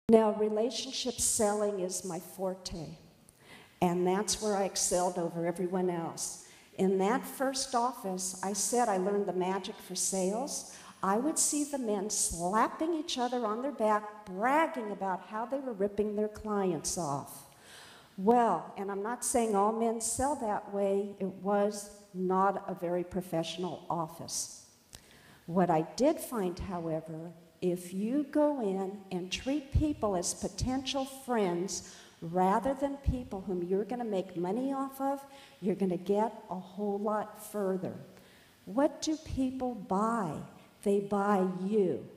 Now, relationship selling is my forte, and that's where I excelled over everyone else. In that first office, I said I learned the magic for sales. I would see the men slapping each other on their back, bragging about how they were ripping their clients off. Well, and I'm not saying all men sell that way, it was not a very professional office. What I did find, however, if you go in and treat people as potential friends rather than people whom you're going to make money off of, you're going to get a whole lot further. What do people buy? They buy you.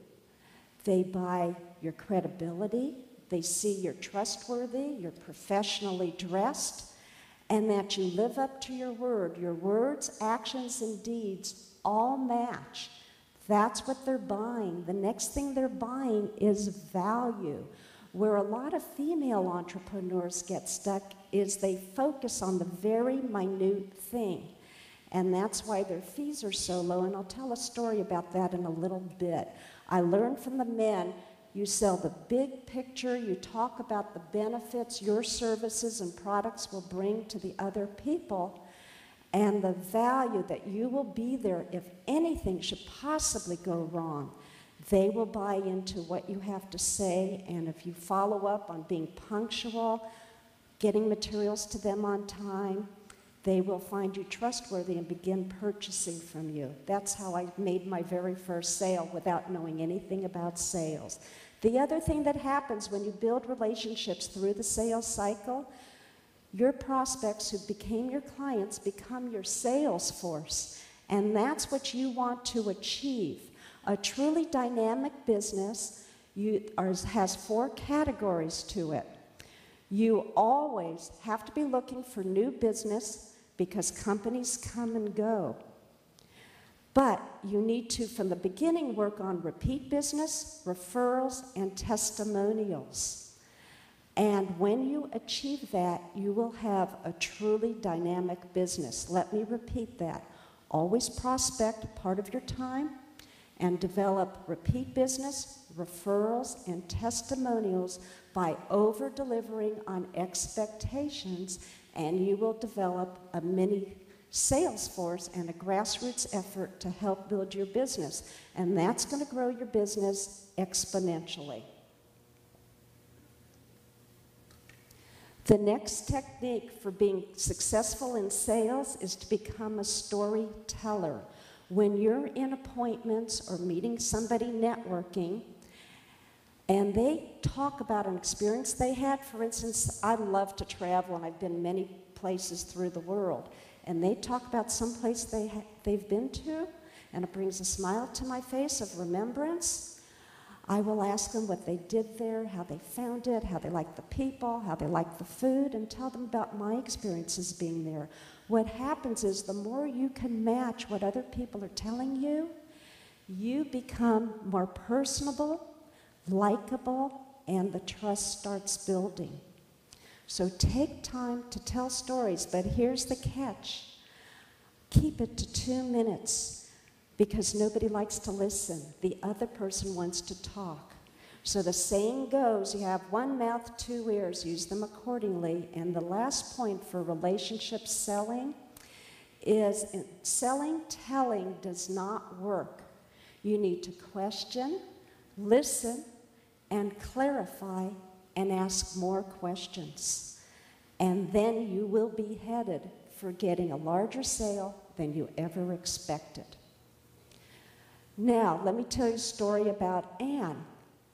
They buy your credibility. They see you're trustworthy, you're professionally dressed, and that you live up to your word. Your words, actions, and deeds all match. That's what they're buying. The next thing they're buying is value. Where a lot of female entrepreneurs get stuck is they focus on the very minute thing. And that's why their fees are so low, and I'll tell a story about that in a little bit. I learned from the men, you sell the big picture, you talk about the benefits your services and products will bring to the other people, and the value that you will be there if anything should possibly go wrong. They will buy into what you have to say, and if you follow up on being punctual, getting materials to them on time, they will find you trustworthy and begin purchasing from you. That's how I made my very first sale without knowing anything about sales. The other thing that happens when you build relationships through the sales cycle, your prospects who became your clients become your sales force. And that's what you want to achieve. A truly dynamic business has 4 categories to it. You always have to be looking for new business because companies come and go. But you need to, from the beginning, work on repeat business, referrals, and testimonials. And when you achieve that, you will have a truly dynamic business. Let me repeat that. Always prospect part of your time and develop repeat business, referrals, and testimonials by over-delivering on expectations, and you will develop a mini sales force and a grassroots effort to help build your business. And that's going to grow your business exponentially. The next technique for being successful in sales is to become a storyteller. When you're in appointments or meeting somebody networking, and they talk about an experience they had. For instance, I love to travel, and I've been many places through the world. And they talk about some place they've been to, and it brings a smile to my face of remembrance. I will ask them what they did there, how they found it, how they liked the people, how they liked the food, and tell them about my experiences being there. What happens is the more you can match what other people are telling you, you become more personable, likable, and the trust starts building. So take time to tell stories, but here's the catch. Keep it to 2 minutes because nobody likes to listen. The other person wants to talk. So the saying goes, you have 1 mouth, 2 ears, use them accordingly. And the last point for relationship selling is selling, telling does not work. You need to question, listen, and clarify, and ask more questions. And then you will be headed for getting a larger sale than you ever expected. Now, let me tell you a story about Anne.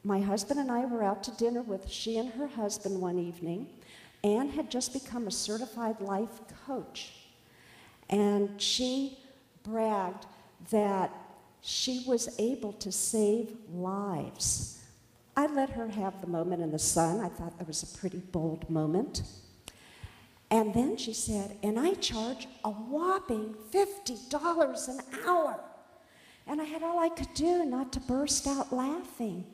My husband and I were out to dinner with she and her husband one evening. Anne had just become a certified life coach. And she bragged that she was able to save lives. I let her have the moment in the sun. I thought that was a pretty bold moment. And then she said, and I charge a whopping $50 an hour. And I had all I could do not to burst out laughing.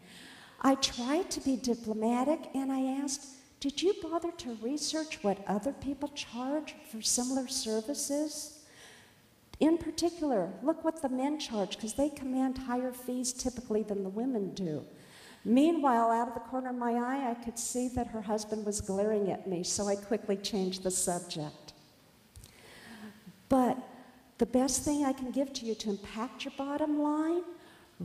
I tried to be diplomatic, and I asked, did you bother to research what other people charge for similar services? In particular, look what the men charge, because they command higher fees typically than the women do. Meanwhile, out of the corner of my eye, I could see that her husband was glaring at me, so I quickly changed the subject. But the best thing I can give to you to impact your bottom line,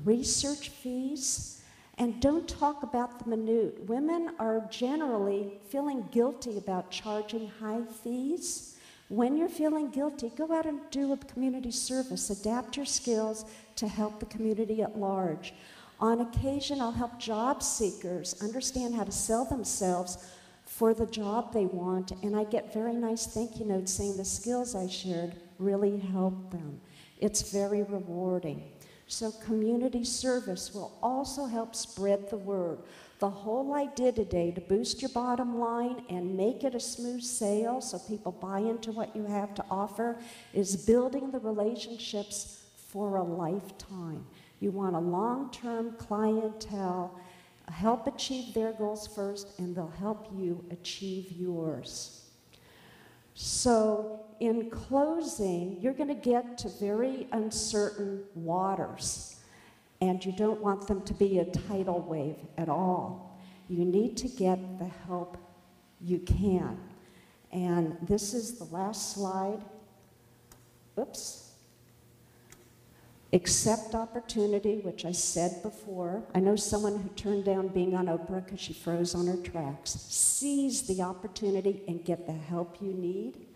research fees, and don't talk about the minute. Women are generally feeling guilty about charging high fees. When you're feeling guilty, go out and do a community service. Adapt your skills to help the community at large. On occasion, I'll help job seekers understand how to sell themselves for the job they want, and I get very nice thank you notes saying the skills I shared really helped them. It's very rewarding. So community service will also help spread the word. The whole idea today to boost your bottom line and make it a smooth sale so people buy into what you have to offer is building the relationships for a lifetime. You want a long-term clientele, help achieve their goals first, and they'll help you achieve yours. So in closing, you're going to get to very uncertain waters, and you don't want them to be a tidal wave at all. You need to get the help you can. And this is the last slide. Oops. Accept opportunity, which I said before. I know someone who turned down being on Oprah because she froze on her tracks. Seize the opportunity and get the help you need,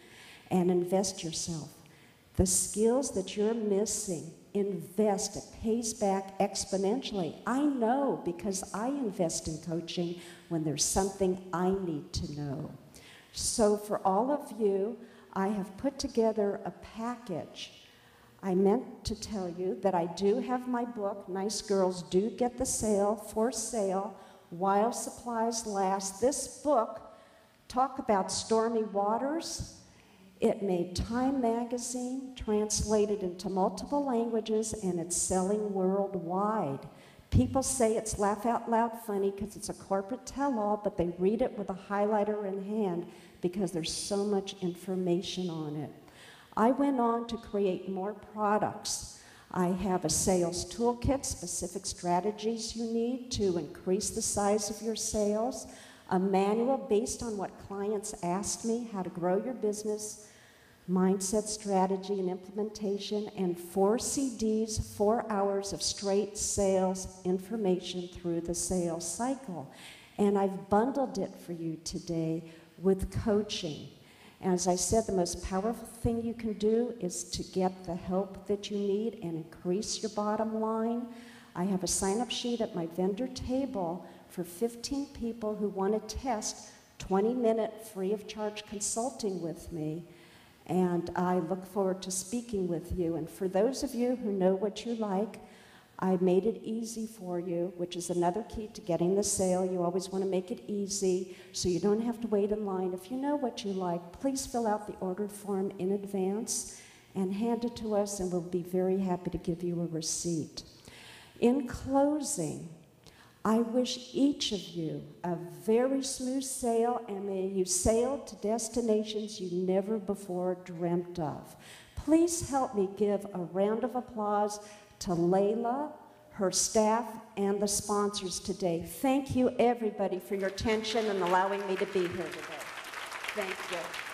and invest yourself. The skills that you're missing, invest. It pays back exponentially. I know because I invest in coaching when there's something I need to know. So for all of you, I have put together a package. I meant to tell you that I do have my book, Nice Girls Do Get the Sale, for sale while supplies last. This book, talk about stormy waters. It made Time magazine, translated into multiple languages, and it's selling worldwide. People say it's laugh out loud funny because it's a corporate tell-all, but they read it with a highlighter in hand because there's so much information on it. I went on to create more products. I have a sales toolkit, specific strategies you need to increase the size of your sales, a manual based on what clients asked me, how to grow your business, mindset, strategy, and implementation, and 4 CDs, 4 hours of straight sales information through the sales cycle. And I've bundled it for you today with coaching. As I said, the most powerful thing you can do is to get the help that you need and increase your bottom line. I have a sign-up sheet at my vendor table for 15 people who want to test 20-minute free of charge consulting with me. And I look forward to speaking with you. And for those of you who know what you like, I made it easy for you, which is another key to getting the sale. You always want to make it easy so you don't have to wait in line. If you know what you like, please fill out the order form in advance and hand it to us, and we'll be very happy to give you a receipt. In closing, I wish each of you a very smooth sail, and may you sail to destinations you never before dreamt of. Please help me give a round of applause to Layla, her staff, and the sponsors today. Thank you, everybody, for your attention and allowing me to be here today. Thank you.